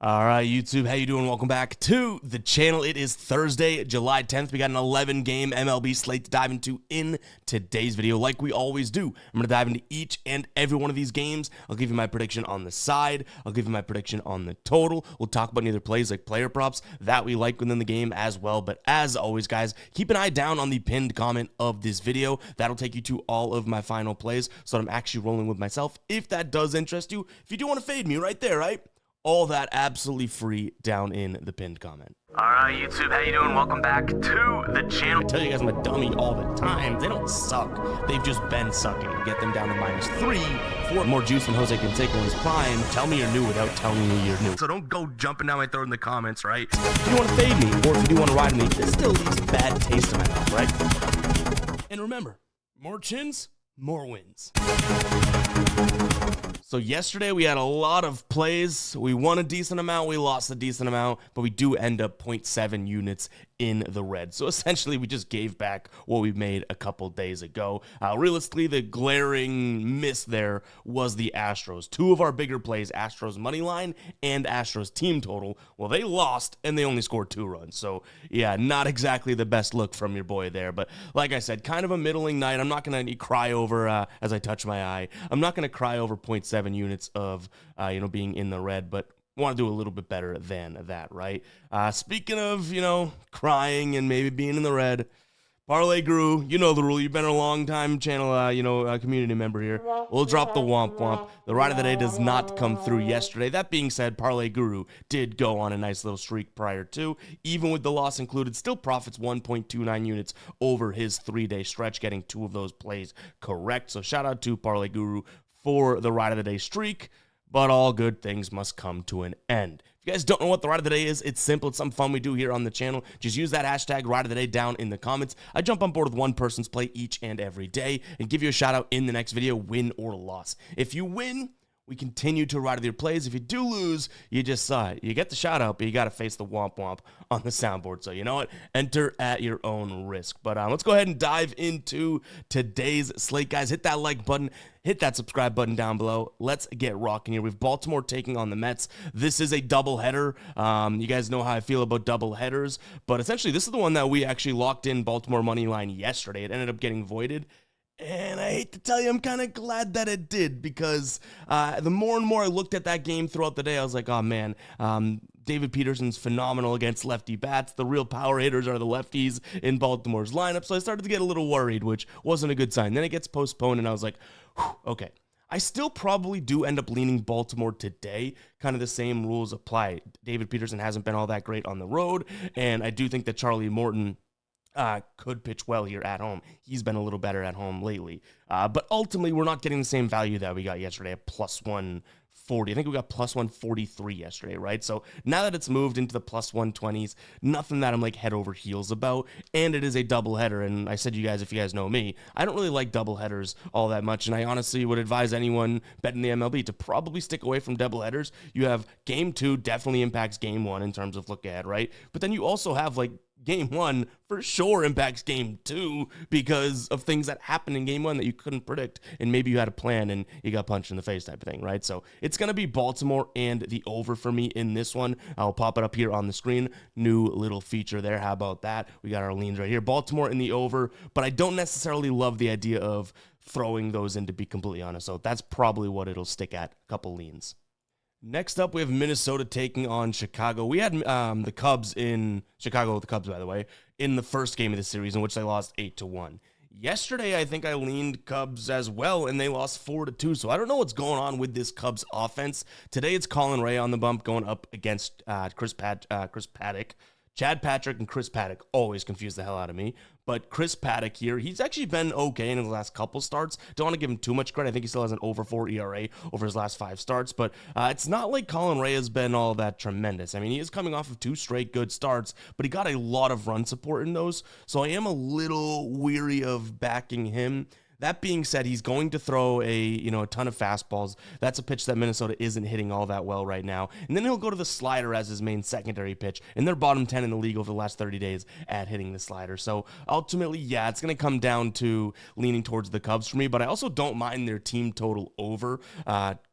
All right, YouTube, how you doing? Welcome back to the channel. It is Thursday, July 10th. We got an 11-game MLB slate to dive into in today's video. Like we always do, I'm going to dive into each and every one of these games. I'll give you my prediction on the side. I'll give you my prediction on the total. We'll talk about any other plays like player props that we like within the game as well. But as always, guys, keep an eye down on the pinned comment of this video. That'll take you to all of my final plays so that I'm actually rolling with myself. If that does interest you, if you do want to fade me right there, right? All that absolutely free down in the pinned comment. All right, YouTube, how you doing? Welcome back to the channel. I tell you guys I'm a dummy all the time. They don't suck. They've just been sucking. Get them down to -3 for more juice than Jose Canseco in his prime. Tell me you're new without telling me you're new. So don't go jumping down my throat in the comments, right? If you want to fade me, or if you do want to ride me, this still leaves a bad taste in my mouth, right? And remember, more chins, more wins. So yesterday we had a lot of plays. We won a decent amount, we lost a decent amount, but we do end up 0.7 units in the red. So essentially we just gave back what we made a couple days ago. Realistically, the glaring miss there was the Astros. Two of our bigger plays, Astros money line and Astros team total, well, they lost and they only scored 2 runs. So yeah, not exactly the best look from your boy there. But like I said, kind of a middling night. I'm not going to cry over, as I touch my eye, I'm not going to cry over 0.7 units of being in the red, but want to do a little bit better than that, right? Speaking of crying and maybe being in the red, parlay guru, you know the rule. You've been a long time channel community member here. We'll drop the womp womp. The ride of the day does not come through yesterday. That being said, parlay guru did go on a nice little streak prior to, even with the loss included, still profits 1.29 units over his 3-day stretch, getting 2 of those plays correct. So shout out to parlay guru for the ride of the day streak, but all good things must come to an end. If you guys don't know what the ride of the day is, it's simple. It's some fun we do here on the channel. Just use that hashtag ride of the day down in the comments. I jump on board with one person's play each and every day and give you a shout out in the next video, win or loss. If you win, we continue to ride with your plays. If you do lose, you just saw it. You get the shout out, but you got to face the womp womp on the soundboard. So you know what? Enter at your own risk. But let's go ahead and dive into today's slate, guys. Hit that like button. Hit that subscribe button down below. Let's get rocking here. We have Baltimore taking on the Mets. This is a doubleheader. You guys know how I feel about doubleheaders, but essentially this is the one that we actually locked in Baltimore money line yesterday. It ended up getting voided. And I hate to tell you, I'm kind of glad that it did, because the more and more I looked at that game throughout the day, I was like, oh man, David Peterson's phenomenal against lefty bats. The real power hitters are the lefties in Baltimore's lineup. So I started to get a little worried, which wasn't a good sign. Then it gets postponed, and I was like, whew, okay. I still probably do end up leaning Baltimore today. Kind of the same rules apply. David Peterson hasn't been all that great on the road, and I do think that Charlie Morton could pitch well here at home. He's been a little better at home lately. But ultimately, we're not getting the same value that we got yesterday at +140. I think we got +143 yesterday, right? So now that it's moved into the +120s, nothing that I'm like head over heels about. And it is a doubleheader. And I said to you guys, if you guys know me, I don't really like doubleheaders all that much. And I honestly would advise anyone betting the MLB to probably stick away from doubleheaders. You have game 2 definitely impacts game 1 in terms of look ahead, right? But then you also have like game 1 for sure impacts game 2 because of things that happened in game 1 that you couldn't predict, and maybe you had a plan and you got punched in the face type of thing, right? So it's going to be Baltimore and the over for me in this one. I'll pop it up here on the screen. New little feature there. How about that? We got our leans right here. Baltimore in the over, but I don't necessarily love the idea of throwing those in, to be completely honest. So that's probably what it'll stick at, a couple leans. Next up, we have Minnesota taking on Chicago. We had the Cubs in Chicago, the Cubs, by the way, in the first game of the series, in which they lost 8-1. Yesterday, I think I leaned Cubs as well, and they lost 4-2. So I don't know what's going on with this Cubs offense. Today, it's Colin Ray on the bump going up against Chad Patrick and Chris Paddock always confuse the hell out of me. But Chris Paddock here, he's actually been okay in his last couple starts. Don't want to give him too much credit. I think he still has an over 4 ERA over his last 5 starts. But it's not like Colin Ray has been all that tremendous. I mean, he is coming off of 2 straight good starts, but he got a lot of run support in those. So I am a little weary of backing him. That being said, he's going to throw a ton of fastballs. That's a pitch that Minnesota isn't hitting all that well right now. And then he'll go to the slider as his main secondary pitch. And they're bottom 10 in the league over the last 30 days at hitting the slider. So ultimately, yeah, it's going to come down to leaning towards the Cubs for me. But I also don't mind their team total over.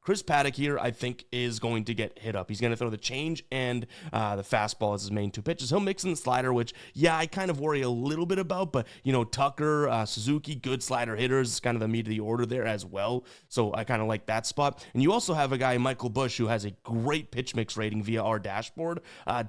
Chris Paddock here, I think, is going to get hit up. He's going to throw the change and the fastball as his main two pitches. He'll mix in the slider, which, yeah, I kind of worry a little bit about, but, Tucker, Suzuki, good slider hitters, kind of the meat of the order there as well. So I kind of like that spot. And you also have a guy, Michael Busch, who has a great pitch mix rating via our dashboard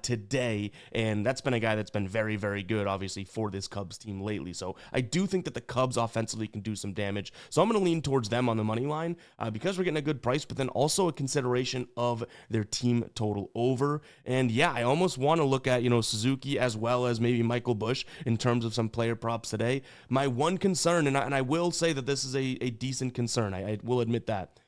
today, and that's been a guy that's been very, very good, obviously, for this Cubs team lately. So I do think that the Cubs offensively can do some damage. So I'm going to lean towards them on the money line because we're getting a good price, but then also a consideration of their team total over. And yeah, I almost want to look at, Suzuki as well as maybe Michael Busch in terms of some player props today. My one concern, and I will say that this is a decent concern, I will admit that,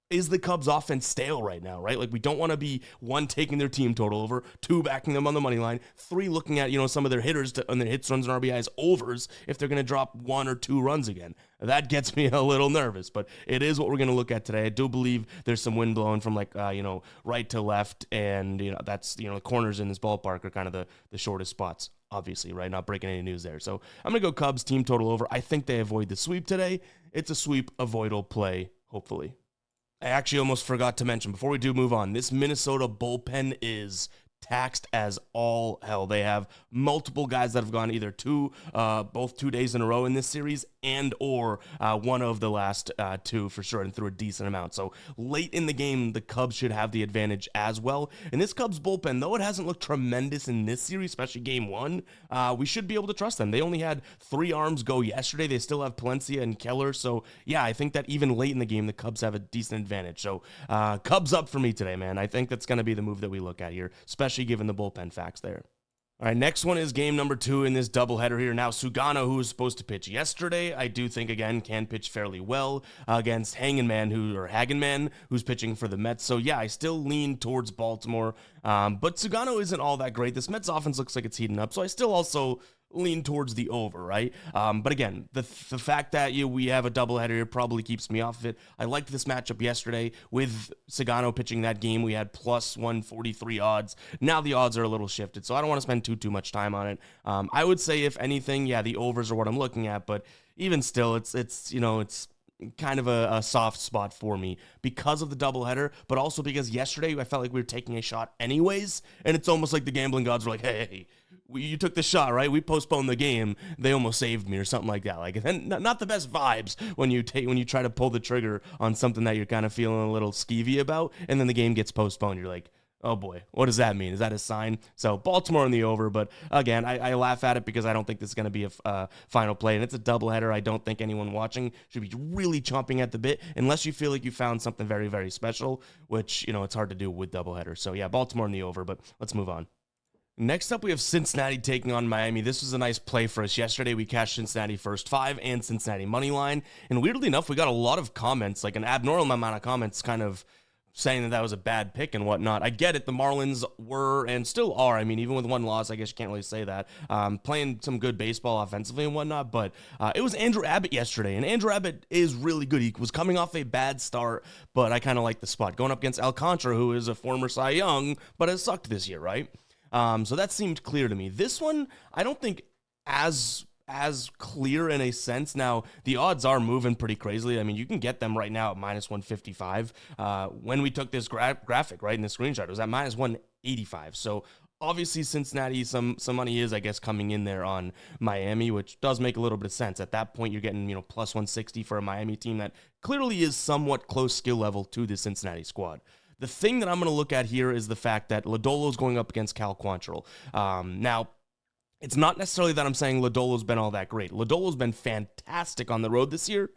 is the Cubs offense stale right now, right? Like, we don't want to be, 1, taking their team total over, 2, backing them on the money line, 3, looking at, some of their hitters on their hits, runs, and RBIs overs if they're going to drop 1 or 2 runs again. That gets me a little nervous, but it is what we're going to look at today. I do believe there's some wind blowing from right to left, and, that's, the corners in this ballpark are kind of the shortest spots, obviously, right? Not breaking any news there. So I'm going to go Cubs team total over. I think they avoid the sweep today. It's a sweep avoidable play, hopefully. I actually almost forgot to mention, before we do move on, this Minnesota bullpen is taxed as all hell. They have multiple guys that have gone either both 2 days in a row in this series and or one of the last 2 for sure, and through a decent amount. So late in the game, the Cubs should have the advantage as well. And this Cubs bullpen, though it hasn't looked tremendous in this series, especially game 1, we should be able to trust them. They only had 3 arms go yesterday. They still have Palencia and Keller. So yeah, I think that even late in the game, the Cubs have a decent advantage. So Cubs up for me today, man. I think that's going to be the move that we look at here, especially given the bullpen facts there. All right, next one is game number 2 in this doubleheader here. Now, Sugano, who was supposed to pitch yesterday, I do think, again, can pitch fairly well against Hagenman, who's pitching for the Mets. So, yeah, I still lean towards Baltimore, but Sugano isn't all that great. This Mets offense looks like it's heating up, so I still also lean towards the over, right? But again, the fact that we have a doubleheader here probably keeps me off of it. I liked this matchup yesterday with Sugano pitching that game. We had plus 143 odds. Now the odds are a little shifted, so I don't want to spend too much time on it. I would say, if anything, yeah, the overs are what I'm looking at, but even still, it's kind of a soft spot for me because of the doubleheader, but also because yesterday I felt like we were taking a shot anyways, and it's almost like the gambling gods were like, hey, you took the shot, right? We postponed the game. They almost saved me, or something like that. Like, and not the best vibes when you try to pull the trigger on something that you're kind of feeling a little skeevy about, and then the game gets postponed. You're like, oh boy, what does that mean? Is that a sign? So Baltimore in the over, but again, I laugh at it because I don't think this is going to be a final play, and it's a doubleheader. I don't think anyone watching should be really chomping at the bit unless you feel like you found something very, very special, which, it's hard to do with doubleheaders. So yeah, Baltimore in the over, but let's move on. Next up, we have Cincinnati taking on Miami. This was a nice play for us yesterday. We cashed Cincinnati first 5 and Cincinnati money line, and weirdly enough, we got a lot of comments, like an abnormal amount of comments, kind of saying that was a bad pick and whatnot. I get it. The Marlins were and still are. I mean, even with 1 loss, I guess you can't really say that. Playing some good baseball offensively and whatnot, but it was Andrew Abbott yesterday, and Andrew Abbott is really good. He was coming off a bad start, but I kind of like the spot. Going up against Alcantara, who is a former Cy Young, but has sucked this year, right? So that seemed clear to me. This one, I don't think as clear in a sense. Now, the odds are moving pretty crazily. I mean, you can get them right now at minus 155. When we took this graphic, right, in the screenshot, it was at minus 185. So obviously Cincinnati, some money is, I guess, coming in there on Miami, which does make a little bit of sense. At that point, you're getting, plus 160 for a Miami team that clearly is somewhat close skill level to the Cincinnati squad. The thing that I'm going to look at here is the fact that Lodolo's going up against Cal Quantrill. Now, it's not necessarily that I'm saying Lodolo's been all that great. Lodolo's been fantastic on the road this year,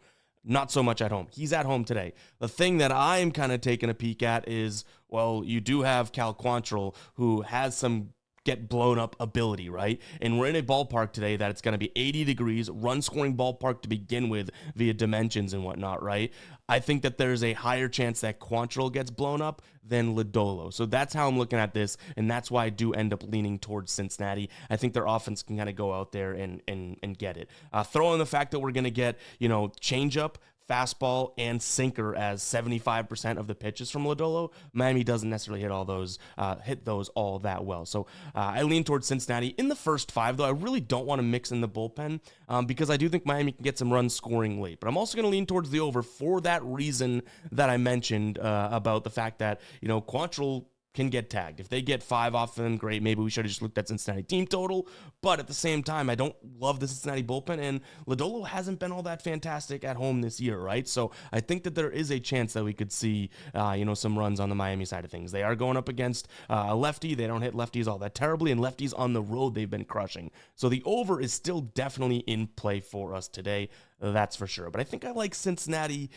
not so much at home. He's at home today. The thing that I'm kind of taking a peek at is, well, you do have Cal Quantrill, who has some get blown up ability, right? And we're in a ballpark today that it's going to be 80 degrees, run scoring ballpark to begin with via dimensions and whatnot, right? I think that there's a higher chance that Quantrill gets blown up than Lodolo. So that's how I'm looking at this, and that's why I do end up leaning towards Cincinnati. I think their offense can kind of go out there and get it. Throw in the fact that we're going to get, changeup, fastball and sinker as 75% of the pitches from Lodolo. Miami doesn't necessarily hit those all that well. So I lean towards Cincinnati in the first 5, though I really don't want to mix in the bullpen because I do think Miami can get some runs scoring late. But I'm also going to lean towards the over for that reason that I mentioned about the fact that, Quantrill can get tagged. If they get 5 off them, great. Maybe we should have just looked at Cincinnati team total. But at the same time, I don't love the Cincinnati bullpen, and Lodolo hasn't been all that fantastic at home this year, right? So I think that there is a chance that we could see, some runs on the Miami side of things. They are going up against a lefty. They don't hit lefties all that terribly, and lefties on the road they've been crushing. So the over is still definitely in play for us today. That's for sure. But I think I like Cincinnati,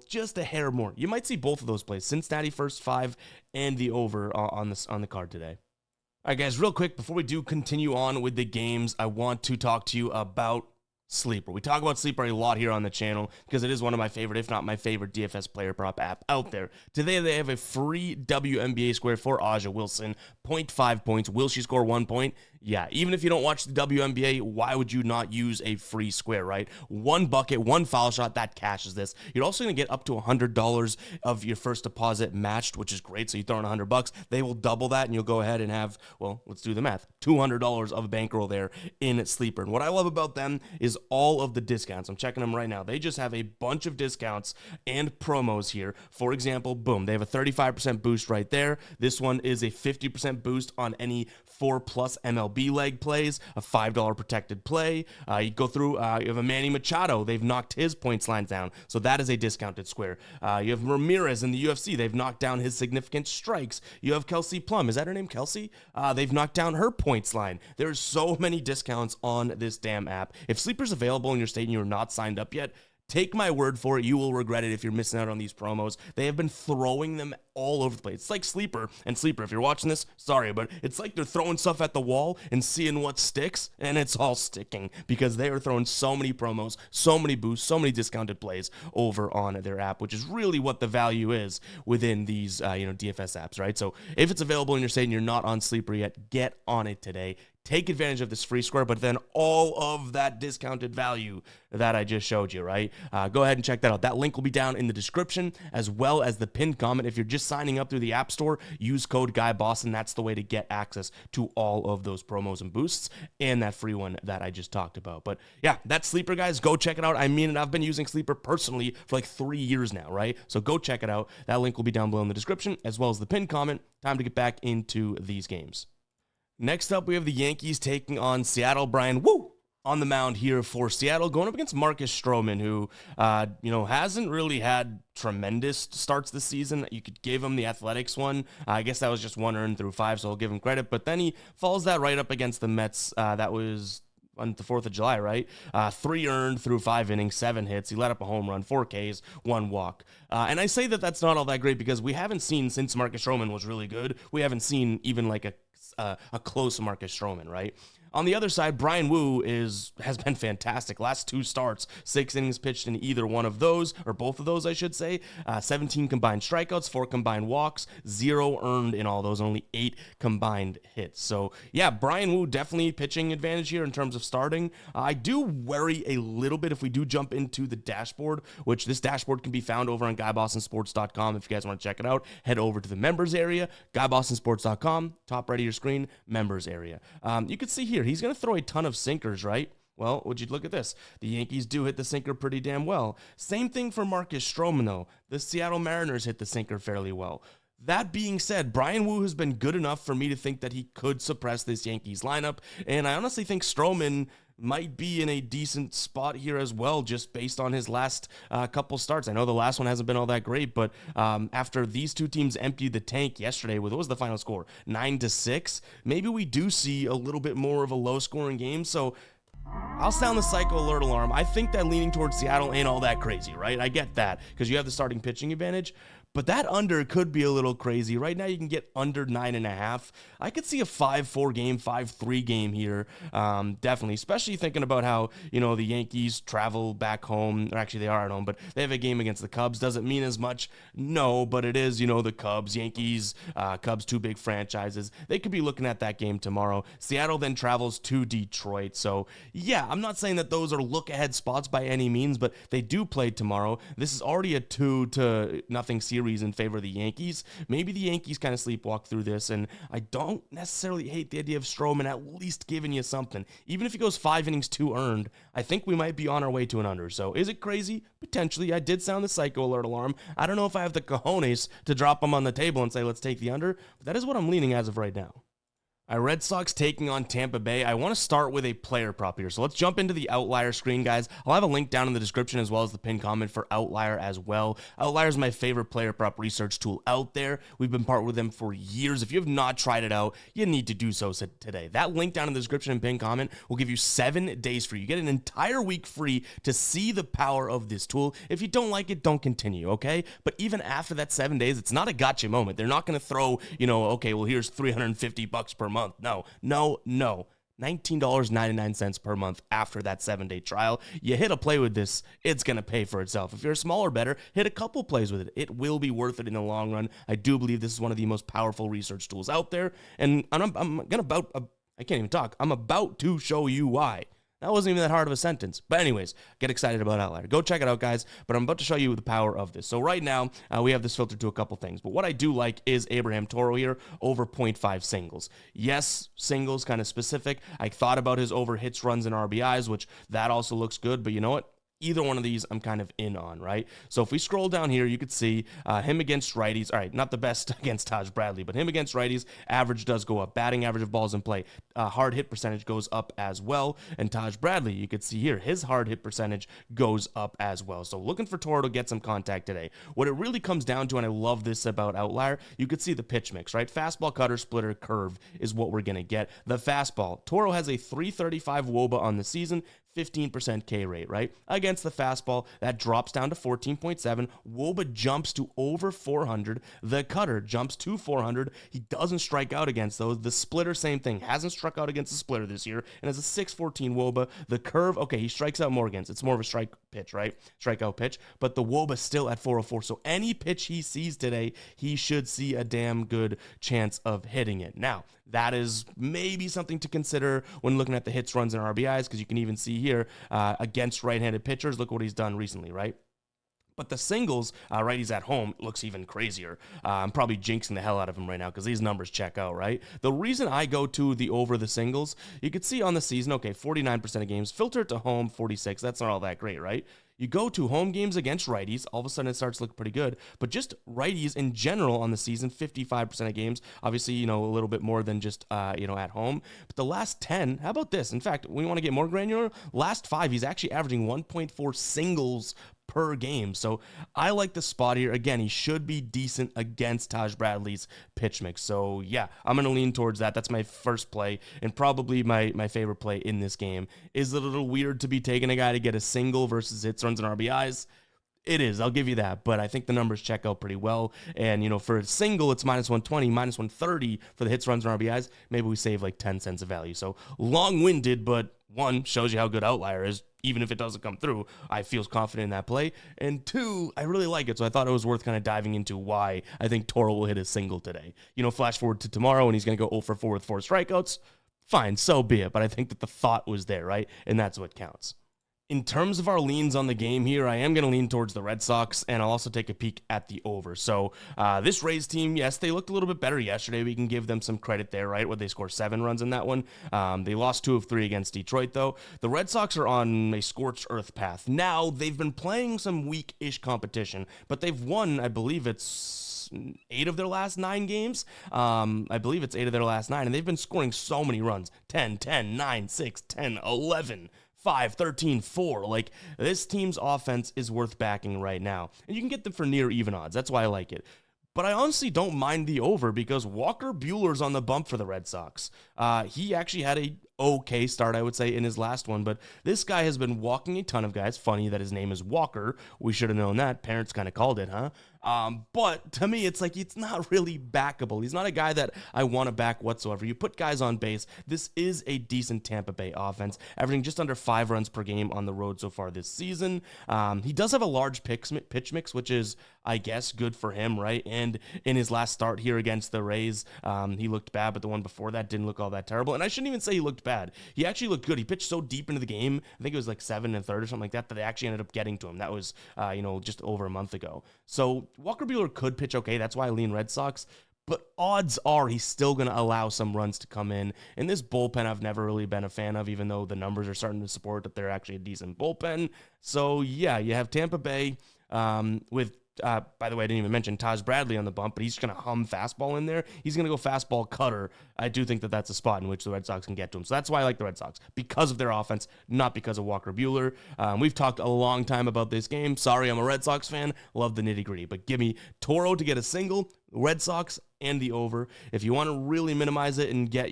just a hair more. You might see both of those plays, Cincinnati first 5 and the over on the card today. All right, guys, real quick, before we do continue on with the games, I want to talk to you about Sleeper. We talk about Sleeper a lot here on the channel because it is one of my favorite, if not my favorite, DFS player prop app out there. Today, they have a free WNBA square for Aja Wilson, 0.5 points. Will she score 1 point? Yeah, even if you don't watch the WNBA, why would you not use a free square, right? 1 bucket, 1 foul shot, that cashes this. You're also going to get up to $100 of your first deposit matched, which is great. So you throw in $100, they will double that, and you'll go ahead and have, well, let's do the math, $200 of bankroll there in Sleeper. And what I love about them is all of the discounts. I'm checking them right now. They just have a bunch of discounts and promos here. For example, boom, they have a 35% boost right there. This one is a 50% boost on any 4+ MLB leg plays, a $5 protected play. You go through, you have a Manny Machado. They've knocked his points lines down, so that is a discounted square. You have Ramirez in the UFC. They've knocked down his significant strikes. You have Kelsey Plum. Is that her name, Kelsey? They've knocked down her points line. There's so many discounts on this damn app. If Sleeper's available in your state and you're not signed up yet, take my word for it. You will regret it if you're missing out on these promos. They have been throwing them all over the place. It's like Sleeper. And Sleeper, if you're watching this, sorry, but it's like they're throwing stuff at the wall and seeing what sticks, and it's all sticking because they are throwing so many promos, so many boosts, so many discounted plays over on their app, which is really what the value is within these, DFS apps, right? So if it's available in your state and you're not on Sleeper yet, get on it today. Take advantage of this free square, but then all of that discounted value that I just showed you, right? Go ahead and check that out. That link will be down in the description as well as the pinned comment. If you're just signing up through the App Store, use code GUYBOSSON. That's the way to get access to all of those promos and boosts and that free one that I just talked about. But yeah, that's Sleeper, guys. Go check it out. I mean, I've been using Sleeper personally for like 3 years now, right? So go check it out. That link will be down below in the description as well as the pinned comment. Time to get back into these games. Next up, we have the Yankees taking on Seattle. Brian Woo on the mound here for Seattle, going up against Marcus Stroman, who, hasn't really had tremendous starts this season. You could give him the Athletics one. I guess that was just 1 earned through 5, so I'll give him credit. But then he follows that right up against the Mets. That was on the 4th of July, right? 3 earned through 5 innings, 7 hits. He let up a home run, 4 Ks, 1 walk. And I say that that's not all that great because we haven't seen, since Marcus Stroman was really good, we haven't seen even like a close Marcus Stroman, right? On the other side, Brian Woo has been fantastic. Last 2 starts, 6 innings pitched in either one of those, or both of those, I should say. 17 combined strikeouts, 4 combined walks, 0 earned in all those, only 8 combined hits. So yeah, Brian Woo definitely pitching advantage here in terms of starting. I do worry a little bit if we do jump into the dashboard, which this dashboard can be found over on GuyBossonSports.com. If you guys want to check it out, head over to the members area, GuyBossonSports.com, top right of your screen, members area. You can see here, he's going to throw a ton of sinkers, right? Well, would you look at this? The Yankees do hit the sinker pretty damn well. Same thing for Marcus Stroman, though. The Seattle Mariners hit the sinker fairly well. That being said, Brian Woo has been good enough for me to think that he could suppress this Yankees lineup, and I honestly think Stroman might be in a decent spot here as well, just based on his last couple starts. I know the last one hasn't been all that great, but after these 2 teams emptied the tank yesterday with, what was the final score? 9-6. Maybe we do see a little bit more of a low-scoring game, so I'll sound the psycho alert alarm. I think that leaning towards Seattle ain't all that crazy, right? I get that because you have the starting pitching advantage. But that under could be a little crazy. Right now, you can get under 9.5. I could see a 5-4 game, 5-3 game here. Definitely, especially thinking about how, the Yankees travel back home. Or actually, they are at home, but they have a game against the Cubs. Doesn't mean as much. No, but it is, the Cubs, Yankees, Cubs, two big franchises. They could be looking at that game tomorrow. Seattle then travels to Detroit. So, yeah, I'm not saying that those are look-ahead spots by any means, but they do play tomorrow. This is already a 2-0 series in favor of the Yankees. Maybe the Yankees kind of sleepwalk through this, and I don't necessarily hate the idea of Stroman at least giving you something. Even if he goes 5 innings, 2 earned, I think we might be on our way to an under. So is it crazy? Potentially. I did sound the psycho alert alarm. I don't know if I have the cojones to drop them on the table and say, let's take the under, but that is what I'm leaning as of right now. Red Sox taking on Tampa Bay. I want to start with a player prop here. So let's jump into the Outlier screen, guys. I'll have a link down in the description as well as the pinned comment for Outlier as well. Outlier is my favorite player prop research tool out there. We've been partnered with them for years. If you have not tried it out, you need to do so today. That link down in the description and pinned comment will give you 7 days free. You get an entire week free to see the power of this tool. If you don't like it, don't continue, okay? But even after that 7 days, it's not a gotcha moment. They're not going to throw, okay, well, here's $350 per month. No. $19.99 per month after that 7-day trial. You hit a play with this, it's going to pay for itself. If you're a smaller bettor, hit a couple plays with it. It will be worth it in the long run. I do believe this is one of the most powerful research tools out there. And I'm about to show you why. That wasn't even that hard of a sentence. But anyways, get excited about Outlier. Go check it out, guys. But I'm about to show you the power of this. So right now, we have this filtered to a couple things. But what I do like is Abraham Toro here over 0.5 singles. Yes, singles, kind of specific. I thought about his over hits, runs, and RBIs, which that also looks good. But you know what? Either one of these I'm kind of in on, right? So if we scroll down here, you could see him against righties. All right, not the best against Taj Bradley, but him against righties, average does go up. Batting average of balls in play. Hard hit percentage goes up as well. And Taj Bradley, you could see here, his hard hit percentage goes up as well. So looking for Toro to get some contact today. What it really comes down to, and I love this about Outlier, you could see the pitch mix, right? Fastball, cutter, splitter, curve is what we're going to get. The fastball, Toro has a 335 WOBA on the season, 15% K rate, right? Against the fastball, that drops down to 14.7. WOBA jumps to over 400. The cutter jumps to 400. He doesn't strike out against those. The splitter, same thing. Hasn't struck out against the splitter this year and has a 614 WOBA. The curve, okay, he strikes out more against. It's more of a strike pitch, right? Strikeout pitch. But the WOBA still at 404. So any pitch he sees today, he should see a damn good chance of hitting it. Now, that is maybe something to consider when looking at the hits, runs, and RBIs, because you can even see here against right-handed pitchers, look what he's done recently, right? But the singles, righties at home, looks even crazier. I'm probably jinxing the hell out of him right now because these numbers check out, right? The reason I go to the over the singles, you could see on the season, okay, 49% of games, filter it to home, 46. That's not all that great, right? You go to home games against righties, all of a sudden it starts to look pretty good. But just righties in general on the season, 55% of games. Obviously, a little bit more than just, at home. But the last 10, how about this? In fact, we want to get more granular. Last 5, he's actually averaging 1.4 singles per game. So I like the spot here. Again, he should be decent against Taj Bradley's pitch mix. So yeah, I'm going to lean towards that. That's my first play and probably my favorite play in this game. Is it a little weird to be taking a guy to get a single versus hits, runs, and RBIs? It is, I'll give you that, but I think the numbers check out pretty well. And, for a single, it's minus 120, minus 130 for the hits, runs, and RBIs. Maybe we save like 10 cents of value. So long-winded, but one, shows you how good Outlier is. Even if it doesn't come through, I feel confident in that play. And 2, I really like it, so I thought it was worth kind of diving into why I think Toro will hit a single today. Flash forward to tomorrow, and he's going to go 0 for 4 with 4 strikeouts. Fine, so be it, but I think that the thought was there, right? And that's what counts. In terms of our leans on the game here, I am going to lean towards the Red Sox, and I'll also take a peek at the over. So this Rays team, yes, they looked a little bit better yesterday. We can give them some credit there, right? Where they score 7 runs in that one. They lost 2 of 3 against Detroit, though. The Red Sox are on a scorched earth path. Now, they've been playing some weak-ish competition, but they've won, I believe it's 8 of their last 9 games. I believe it's 8 of their last 9, and they've been scoring so many runs. 10, 10, 9, 6, 10, 11. 5, 13, 4. Like, this team's offense is worth backing right now. And you can get them for near even odds. That's why I like it. But I honestly don't mind the over because Walker Buehler's on the bump for the Red Sox. He actually had a okay start, I would say, in his last one, but this guy has been walking a ton of guys. Funny that his name is Walker. We should have known that. Parents kind of called it, huh? But to me, it's like it's not really backable. He's not a guy that I want to back whatsoever. You put guys on base. This is a decent Tampa Bay offense, averaging just under 5 runs per game on the road so far this season. He does have a large pitch mix, which is, I guess, good for him, right? And in his last start here against the Rays, he looked bad, but the one before that didn't look all that terrible. And I shouldn't even say he looked bad. He actually looked good. He pitched so deep into the game. I think it was like 7 1/3 or something like that, that they actually ended up getting to him. That was, just over a month ago. So Walker Buehler could pitch okay. That's why I lean Red Sox. But odds are he's still going to allow some runs to come in. And this bullpen I've never really been a fan of, even though the numbers are starting to support that they're actually a decent bullpen. So, yeah, you have Tampa Bay with, by the way, I didn't even mention Taj Bradley on the bump, but he's going to hum fastball in there. He's going to go fastball cutter. I do think that that's a spot in which the Red Sox can get to him. So that's why I like the Red Sox, because of their offense, not because of Walker Buehler. We've talked a long time about this game. Sorry, I'm a Red Sox fan. Love the nitty-gritty. But give me Toro to get a single, Red Sox, and the over. If you want to really minimize it and get,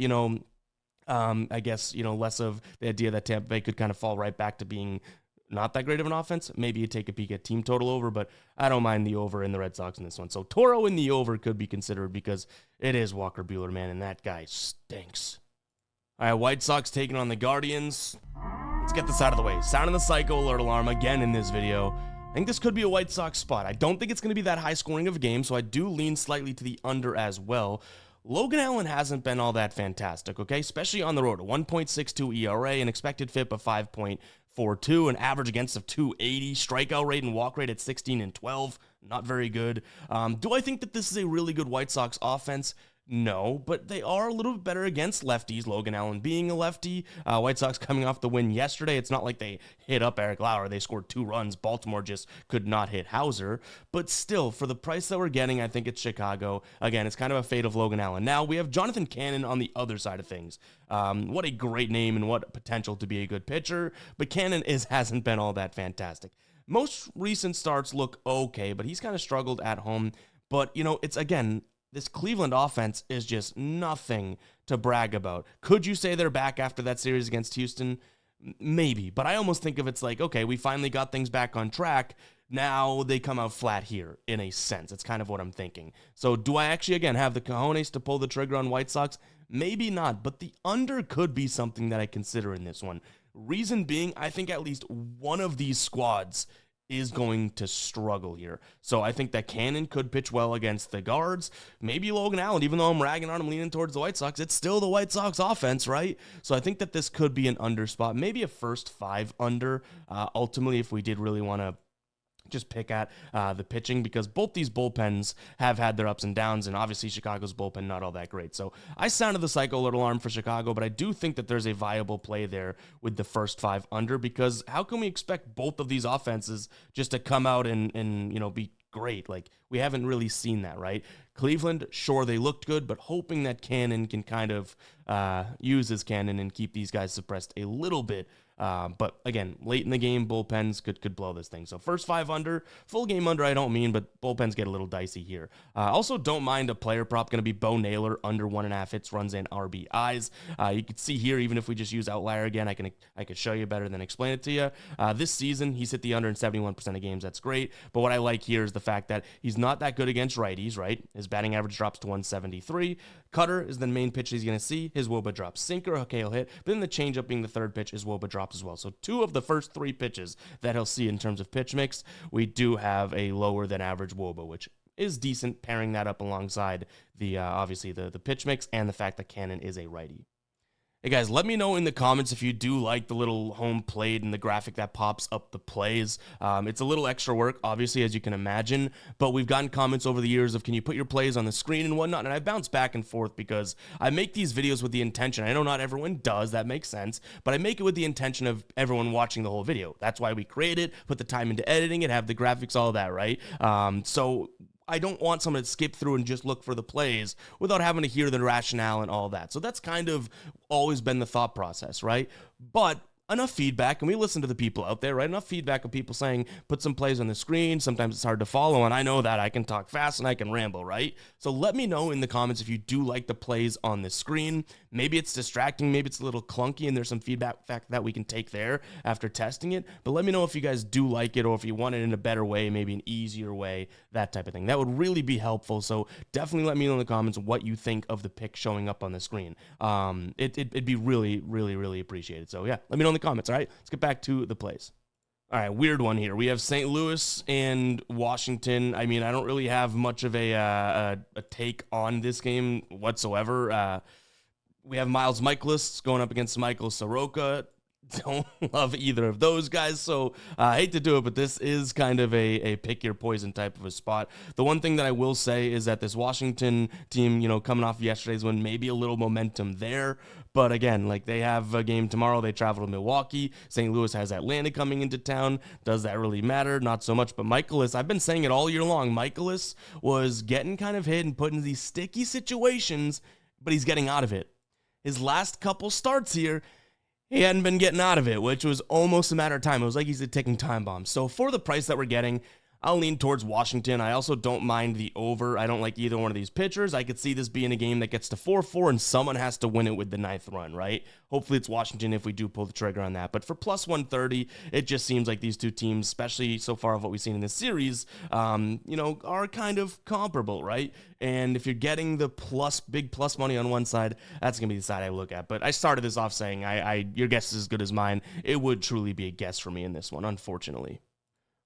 I guess, less of the idea that Tampa Bay could kind of fall right back to being not that great of an offense, maybe you take a peek at team total over, but I don't mind the over in the Red Sox in this one. So Toro in the over could be considered because it is Walker Buehler, man, and that guy stinks. All right, White Sox taking on the Guardians. Let's get this out of the way. Sounding the psycho alert alarm again in this video. I think this could be a White Sox spot. I don't think it's going to be that high scoring of a game, so I do lean slightly to the under as well. Logan Allen hasn't been all that fantastic, okay? Especially on the road. A 1.62 ERA, an expected FIP of 5.42, an average against of 280, strikeout rate and walk rate at 16 and 12. Not very good. Do I think that this is a really good White Sox offense? No, but they are a little bit better against lefties, Logan Allen being a lefty. White Sox coming off the win yesterday. It's not like they hit up Eric Lauer. They scored 2 runs. Baltimore just could not hit Hauser. But still, for the price that we're getting, I think it's Chicago. Again, it's kind of a fate of Logan Allen. Now, we have Jonathan Cannon on the other side of things. What a great name and what potential to be a good pitcher. But Cannon hasn't been all that fantastic. Most recent starts look okay, but he's kind of struggled at home. But, it's, again, this Cleveland offense is just nothing to brag about. Could you say they're back after that series against Houston? Maybe, but I almost think of it's like, okay, we finally got things back on track. Now they come out flat here, in a sense. It's kind of what I'm thinking. So do I actually, again, have the cojones to pull the trigger on White Sox? Maybe not, but the under could be something that I consider in this one. Reason being, I think at least one of these squads is going to struggle here. So I think that Cannon could pitch well against the guards. Maybe Logan Allen, even though I'm ragging on him leaning towards the White Sox, it's still the White Sox offense, right? So I think that this could be an under spot, maybe a first 5 under, ultimately, if we did really want to just pick at the pitching, because both these bullpens have had their ups and downs, and obviously Chicago's bullpen not all that great. So I sounded the psycho alert alarm for Chicago, but I do think that there's a viable play there with the first 5 under, because how can we expect both of these offenses just to come out and be great? Like, we haven't really seen that, right? Cleveland, sure, they looked good, but hoping that Cannon can kind of use his cannon and keep these guys suppressed a little bit. But again, late in the game, bullpens could blow this thing. So first 5 under, full game under, I don't mean, but bullpens get a little dicey here. Also, don't mind a player prop, going to be Bo Naylor, under 1.5 hits, runs, and RBIs. You can see here, even if we just use outlier again, I could show you better than explain it to you. This season, he's hit the under in 71% of games. That's great. But what I like here is the fact that he's not that good against righties, right? His batting average drops to 173. Cutter is the main pitch he's going to see. His WOBA drops. Sinker, okay, he'll hit. But then the changeup being the third pitch, his WOBA drops as well. So 2 of the first 3 pitches that he'll see in terms of pitch mix, we do have a lower than average WOBA, which is decent, pairing that up alongside the obviously the pitch mix and the fact that Cannon is a righty. Hey guys, let me know in the comments if you do like the little home plate and the graphic that pops up the plays. It's a little extra work, obviously, as you can imagine, but we've gotten comments over the years of, can you put your plays on the screen and whatnot, and I bounce back and forth because I make these videos with the intention. I know not everyone does, that makes sense, but I make it with the intention of everyone watching the whole video. That's why we create it, put the time into editing it, have the graphics, all that, right? So I don't want someone to skip through and just look for the plays without having to hear the rationale and all that. So that's kind of always been the thought process, right? But enough feedback, and we listen to the people out there, right? Enough feedback of people saying, put some plays on the screen. Sometimes it's hard to follow, and I know that I can talk fast and I can ramble, right? So let me know in the comments if you do like the plays on the screen. Maybe it's distracting, maybe it's a little clunky, and there's some feedback that we can take there after testing it. But let me know if you guys do like it, or if you want it in a better way, maybe an easier way, that type of thing. That would really be helpful. So definitely let me know in the comments what you think of the pick showing up on the screen. It'd be really, really, really appreciated. So yeah, let me know in the comments. All right, let's get back to the plays. All right, weird one here. We have St. Louis and Washington. I mean, I don't really have much of a take on this game whatsoever. We have Miles Michaelis going up against Michael Soroka. Don't love either of those guys, so I hate to do it, but this is kind of a pick your poison type of a spot. The one thing that I will say is that this Washington team, coming off of yesterday's win, maybe a little momentum there, but again, like, they have a game tomorrow. They travel to Milwaukee. St. Louis has Atlanta coming into town. Does that really matter? Not so much, but Michaelis, I've been saying it all year long, Michaelis was getting kind of hit and put in these sticky situations, but he's getting out of it. His last couple starts here, he hadn't been getting out of it, which was almost a matter of time. It was like he's a ticking time bomb. So for the price that we're getting, I'll lean towards Washington. I also don't mind the over. I don't like either one of these pitchers. I could see this being a game that gets to 4-4 and someone has to win it with the ninth run, right? Hopefully it's Washington if we do pull the trigger on that. But for plus 130, it just seems like these two teams, especially so far of what we've seen in this series, are kind of comparable, right? And if you're getting the big plus money on one side, that's going to be the side I look at. But I started this off saying your guess is as good as mine. It would truly be a guess for me in this one, unfortunately.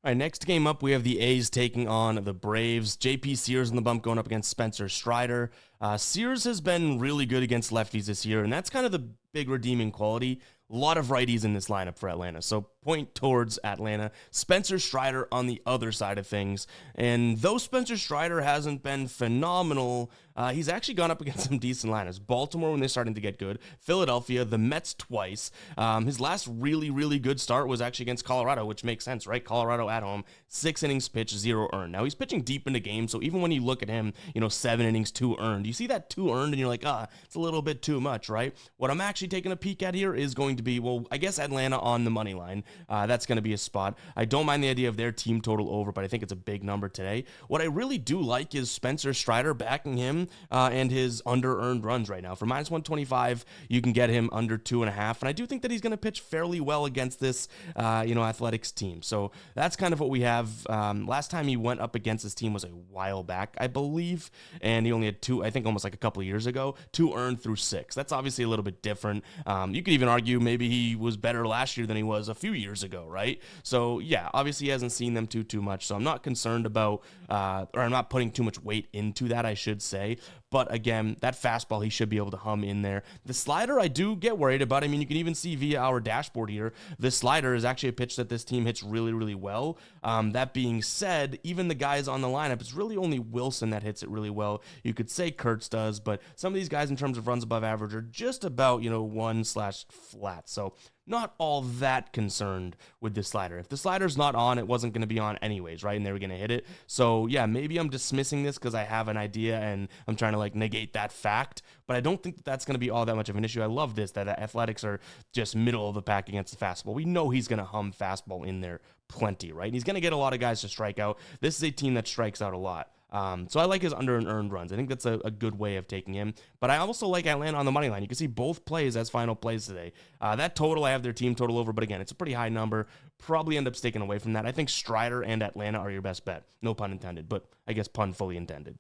All right, next game up, we have the A's taking on the Braves. JP Sears on the bump going up against Spencer Strider. Sears has been really good against lefties this year, and that's kind of the big redeeming quality. A lot of righties in this lineup for Atlanta, so point towards Atlanta. Spencer Strider on the other side of things, and though Spencer Strider hasn't been phenomenal, he's actually gone up against some decent lineups. Baltimore when they're starting to get good, Philadelphia, the Mets twice. His last really, really good start was actually against Colorado, which makes sense, right? Colorado at home, 6 innings pitched, 0 earned. Now he's pitching deep into games, so even when you look at him, 7 innings, 2 earned, you see that 2 earned and you're like, it's a little bit too much, right? What I'm actually taking a peek at here is going to be, well, I guess Atlanta on the money line. That's going to be a spot. I don't mind the idea of their team total over, but I think it's a big number today. What I really do like is Spencer Strider backing him and his under-earned runs right now. For minus 125, you can get him under 2.5, and I do think that he's going to pitch fairly well against this, Athletics team. So that's kind of what we have. Last time he went up against this team was a while back, I believe, and he only had 2, I think almost like a couple of years ago, 2 earned through 6. That's obviously a little bit different. You could even argue maybe he was better last year than he was a few years ago, right? So yeah, obviously he hasn't seen them too much, so I'm not concerned about, or I'm not putting too much weight into that, I should say. But again, that fastball, he should be able to hum in there. The slider, I do get worried about. I mean, you can even see via our dashboard here, the slider is actually a pitch that this team hits really, really well. That being said, even the guys on the lineup, it's really only Wilson that hits it really well. You could say Kurtz does, but some of these guys in terms of runs above average are just about, 1/flat. So not all that concerned with this slider. If the slider's not on, it wasn't going to be on anyways, right? And they were going to hit it. So yeah, maybe I'm dismissing this because I have an idea and I'm trying to negate that fact, but I don't think that that's going to be all that much of an issue. I love this, that Athletics are just middle of the pack against the fastball. We know he's going to hum fastball in there plenty, right? And he's going to get a lot of guys to strike out. This is a team that strikes out a lot. So I like his under and earned runs. I think that's a good way of taking him. But I also like Atlanta on the money line. You can see both plays as final plays today. That total, I have their team total over, but again, it's a pretty high number. Probably end up sticking away from that. I think Strider and Atlanta are your best bet. No pun intended, but I guess pun fully intended.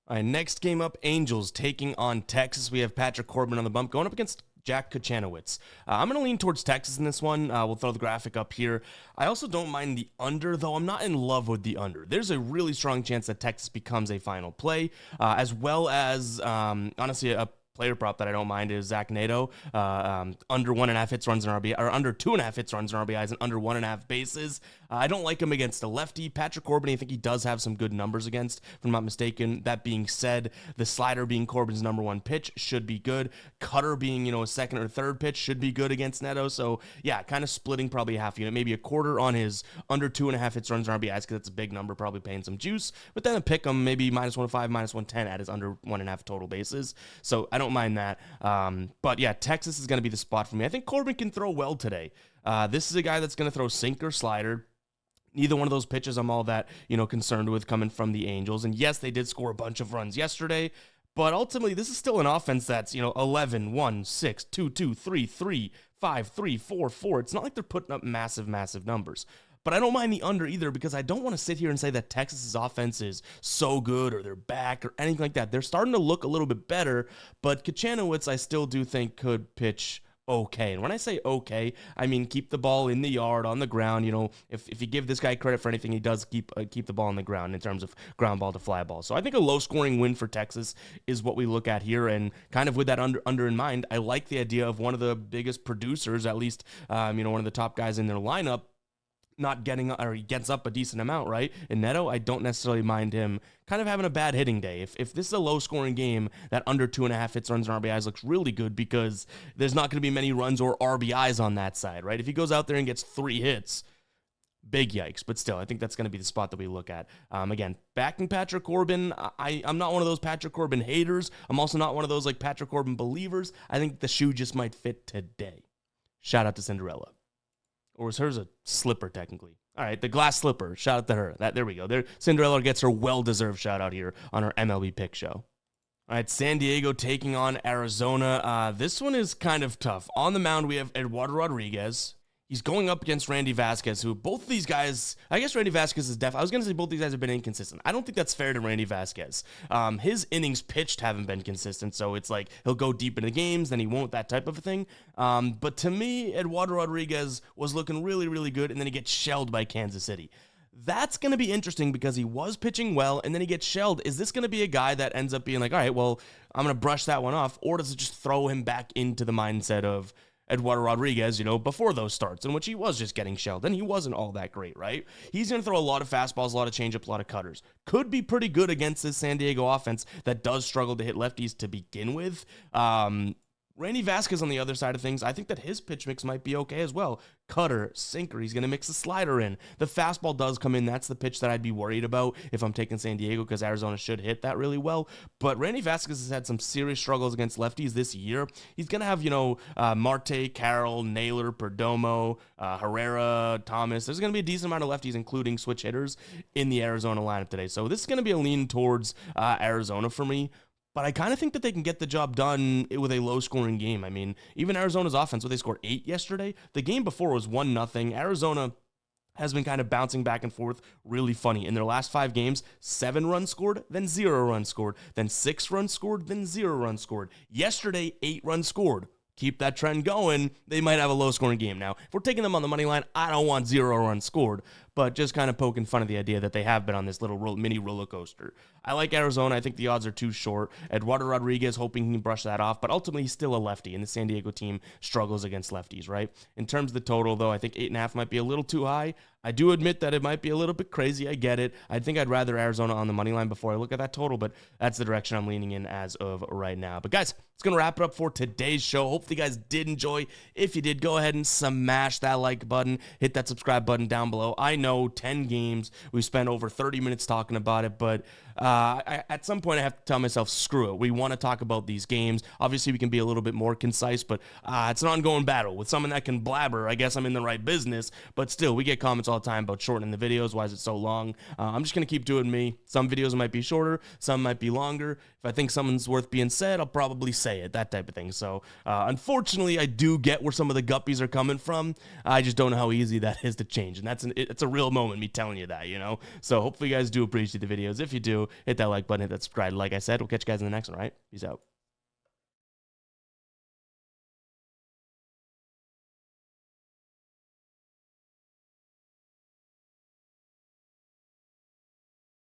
All right, next game up, Angels taking on Texas. We have Patrick Corbin on the bump going up against Jack Kochanowicz. I'm going to lean towards Texas in this one. We'll throw the graphic up here. I also don't mind the under, though I'm not in love with the under. There's a really strong chance that Texas becomes a final play, as well as, honestly, a player prop that I don't mind is Zach Nato, under 1.5 hits, runs, and RBI, or under 2.5 hits, runs, and RBIs, and under 1.5 bases. I don't like him against a lefty. Patrick Corbin, I think he does have some good numbers against, if I'm not mistaken. That being said, the slider being Corbin's number 1 pitch should be good. Cutter being, a second or third pitch should be good against Neto. So yeah, kind of splitting probably a half unit, maybe a quarter on his under 2.5 hits, runs, and RBIs, because that's a big number, probably paying some juice. But then a pick him maybe minus 105, minus 110 at his under 1.5 total bases. So I don't don't mind that. But yeah, Texas is going to be the spot for me. I think Corbin can throw well today. This is a guy that's going to throw sinker, slider. Neither one of those pitches I'm all that, concerned with coming from the Angels. And yes, they did score a bunch of runs yesterday, but ultimately this is still an offense that's, 11, 1, 6, 2, 2, 3, 3, 5, 3, 4, 4. It's not like they're putting up massive, massive numbers. But I don't mind the under either because I don't want to sit here and say that Texas's offense is so good or they're back or anything like that. They're starting to look a little bit better, but Kachanowicz I still do think could pitch okay. And when I say okay, I mean keep the ball in the yard, on the ground. If you give this guy credit for anything, he does keep the ball on the ground in terms of ground ball to fly ball. So I think a low-scoring win for Texas is what we look at here. And kind of with that under in mind, I like the idea of one of the biggest producers, at least one of the top guys in their lineup, not getting, or he gets up a decent amount, right? In Neto, I don't necessarily mind him kind of having a bad hitting day. If this is a low-scoring game, that under 2.5 hits, runs, and RBIs looks really good because there's not going to be many runs or RBIs on that side, right? If he goes out there and gets 3 hits, big yikes. But still, I think that's going to be the spot that we look at. Again, backing Patrick Corbin, I'm not one of those Patrick Corbin haters. I'm also not one of those Patrick Corbin believers. I think the shoe just might fit today. Shout out to Cinderella. Or was hers a slipper, technically? All right, the glass slipper. Shout out to her. There we go. Cinderella gets her well-deserved shout-out here on our MLB Pick show. All right, San Diego taking on Arizona. This one is kind of tough. On the mound, we have Eduardo Rodriguez. He's going up against Randy Vasquez, who both these guys, I guess Randy Vasquez is I was going to say both these guys have been inconsistent. I don't think that's fair to Randy Vasquez. His innings pitched haven't been consistent, so it's like he'll go deep into games, then he won't, that type of thing. But to me, Eduardo Rodriguez was looking really, really good, and then he gets shelled by Kansas City. That's going to be interesting because he was pitching well, and then he gets shelled. Is this going to be a guy that ends up being like, all right, well, I'm going to brush that one off, or does it just throw him back into the mindset of Eduardo Rodriguez, before those starts, in which he was just getting shelled, and he wasn't all that great, right? He's going to throw a lot of fastballs, a lot of changeups, a lot of cutters. Could be pretty good against this San Diego offense that does struggle to hit lefties to begin with. Randy Vasquez on the other side of things, I think that his pitch mix might be okay as well. Cutter, sinker, he's going to mix the slider in. The fastball does come in. That's the pitch that I'd be worried about if I'm taking San Diego because Arizona should hit that really well. But Randy Vasquez has had some serious struggles against lefties this year. He's going to have, Marte, Carroll, Naylor, Perdomo, Herrera, Thomas. There's going to be a decent amount of lefties, including switch hitters, in the Arizona lineup today. So this is going to be a lean towards Arizona for me. But I kind of think that they can get the job done with a low-scoring game. I mean, even Arizona's offense, they scored 8 yesterday. The game before was 1-0. Arizona has been kind of bouncing back and forth, really funny. In their last 5 games, 7 runs scored, then 0 runs scored, then 6 runs scored, then 0 runs scored. Yesterday, 8 runs scored. Keep that trend going, they might have a low-scoring game. Now, if we're taking them on the money line, I don't want 0 runs scored, but just kind of poking fun of the idea that they have been on this little mini roller coaster. I like Arizona. I think the odds are too short. Eduardo Rodriguez hoping he can brush that off, but ultimately he's still a lefty, and the San Diego team struggles against lefties, right? In terms of the total, though, I think 8.5 might be a little too high. I do admit that it might be a little bit crazy. I get it. I think I'd rather Arizona on the money line before I look at that total, but that's the direction I'm leaning in as of right now. But guys, it's going to wrap it up for today's show. Hopefully you guys did enjoy. If you did, go ahead and smash that like button. Hit that subscribe button down below. I know 10 games. We spent over 30 minutes talking about it, but at some point I have to tell myself, screw it. We want to talk about these games. Obviously, we can be a little bit more concise, but it's an ongoing battle. With someone that can blabber, I guess I'm in the right business, but still, we get comments all the time about shortening the videos. Why is it so long? I'm just going to keep doing me. Some videos might be shorter. Some might be longer. If I think something's worth being said, I'll probably say it, that type of thing. So, unfortunately, I do get where some of the guppies are coming from. I just don't know how easy that is to change, and it's a real moment, me telling you that, So, hopefully, you guys do appreciate the videos. If you do, hit that like button, hit that subscribe. Like I said, we'll catch you guys in the next one, all right? Peace out.